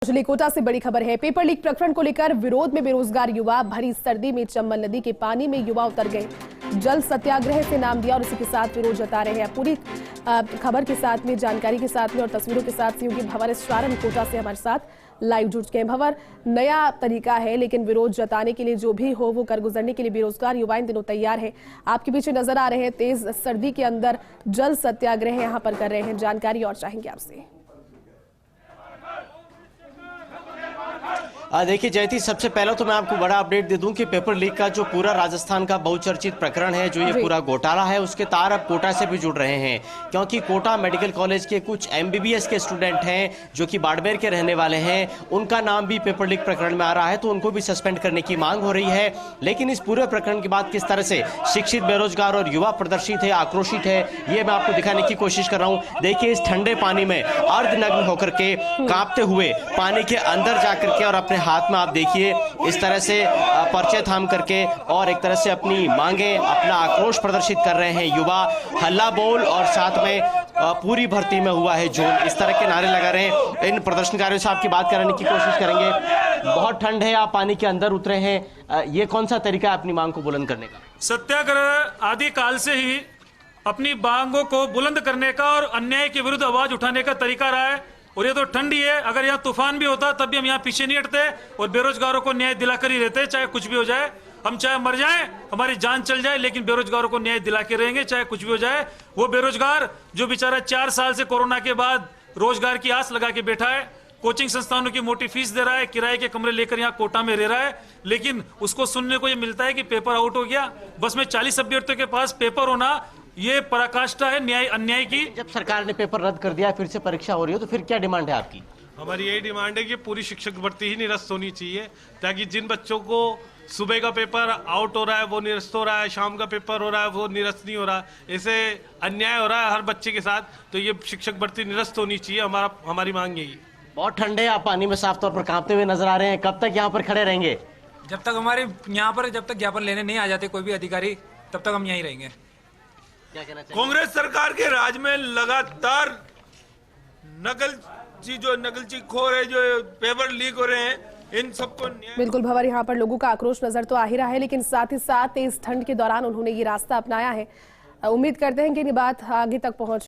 बिजली कोटा से बड़ी खबर है। पेपर लीक प्रकरण को लेकर विरोध में बेरोजगार युवा भरी सर्दी में चंबल नदी के पानी में युवा उतर गए। जल सत्याग्रह से नाम दिया और इसी के साथ विरोध जता रहे हैं। पूरी खबर के साथ में, जानकारी के साथ में और तस्वीरों के साथ सहयोगी भंवर शारण कोटा से हमारे साथ लाइव जुड़ गए। भंवर, नया तरीका है लेकिन विरोध जताने के लिए जो भी हो वो कर गुजरने के लिए बेरोजगार युवा इन दिनों तैयार है। आपके पीछे नजर आ रहे हैं, तेज सर्दी के अंदर जल सत्याग्रह यहाँ पर कर रहे हैं। जानकारी और चाहेंगे आपसे। देखिए जयती, सबसे पहले तो मैं आपको बड़ा अपडेट दे दूं कि पेपर लीक का जो पूरा राजस्थान का बहुचर्चित प्रकरण है, जो ये पूरा घोटाला है, उसके तार अब कोटा से भी जुड़ रहे हैं। क्योंकि कोटा मेडिकल कॉलेज के कुछ MBBS के स्टूडेंट हैं जो कि बाड़मेर के रहने वाले हैं, उनका नाम भी पेपर लीक प्रकरण में आ रहा है, तो उनको भी सस्पेंड करने की मांग हो रही है। लेकिन इस पूरे प्रकरण के बाद किस तरह से शिक्षित, बेरोजगार और युवा प्रदर्शित है, आक्रोशित है, ये मैं आपको दिखाने की कोशिश कर रहा हूँ। देखिए, इस ठंडे पानी में अर्धनग्न होकर के, कांपते हुए पानी के अंदर जाकर के और अपने हाथ में आप देखिए इस तरह से पर्चे थाम करके और एक तरह से अपनी मांगे, अपना आक्रोश प्रदर्शित कर रहे हैं युवा। हल्ला बोल और साथ में पूरी भर्ती में हुआ है जोन, इस तरह के नारे लगा रहे हैं। इन प्रदर्शनकारियों से आपकी बात करने की कोशिश करेंगे। बहुत ठंड है, आप पानी के अंदर उतरे हैं, ये कौन सा तरीका है अपनी मांग को बुलंद करने का? सत्याग्रह आदि काल से ही अपनी मांगों को बुलंद करने का और अन्याय के विरुद्ध आवाज उठाने का तरीका रहा है। और ये तो ठंडी है, अगर यहाँ तूफान भी होता तब भी हम यहाँ पीछे नहीं हटते और बेरोजगारों को न्याय दिलाकर ही रहते। चाहे कुछ भी हो जाए, हम चाहे मर जाएं, हमारी जान चल जाए, लेकिन बेरोजगारों को न्याय दिला के रहेंगे, चाहे कुछ भी हो जाए। वो बेरोजगार जो बेचारा 4 साल से कोरोना के बाद रोजगार की आस लगा के बैठा है, कोचिंग संस्थानों की मोटी फीस दे रहा है, किराए के कमरे लेकर यहाँ कोटा में रह रहा है, लेकिन उसको सुनने को ये मिलता है कि पेपर आउट हो गया। बस में 40 अभ्यर्थियों के पास पेपर होना ये पराकाष्ठा है न्याय अन्याय की। जब सरकार ने पेपर रद्द कर दिया, फिर से परीक्षा हो रही है, तो फिर क्या डिमांड है आपकी? हमारी यही डिमांड है कि पूरी शिक्षक भर्ती ही निरस्त होनी चाहिए, ताकि जिन बच्चों को सुबह का पेपर आउट हो रहा है वो निरस्त हो रहा है, शाम का पेपर हो रहा है वो निरस्त नहीं हो रहा, ऐसे अन्याय हो रहा है हर बच्चे के साथ, तो ये शिक्षक भर्ती निरस्त होनी चाहिए। हमारी मांग यही है। बहुत ठंडे, आप पानी में साफ तौर पर कांपते हुए नजर आ रहे हैं, कब तक यहाँ पर खड़े रहेंगे? जब तक हमारे यहाँ पर ज्ञापन लेने नहीं आ जाते कोई भी अधिकारी, तब तक हम यहीं रहेंगे। कांग्रेस सरकार के राज में लगातार नकलची खोर है, जो पेपर लीक हो रहे हैं, इन सबको बिल्कुल भंवर, यहाँ पर लोगों का आक्रोश नजर तो आ ही रहा है, लेकिन साथ ही साथ इस ठंड के दौरान उन्होंने ये रास्ता अपनाया है। उम्मीद करते हैं कि ये बात आगे तक पहुंच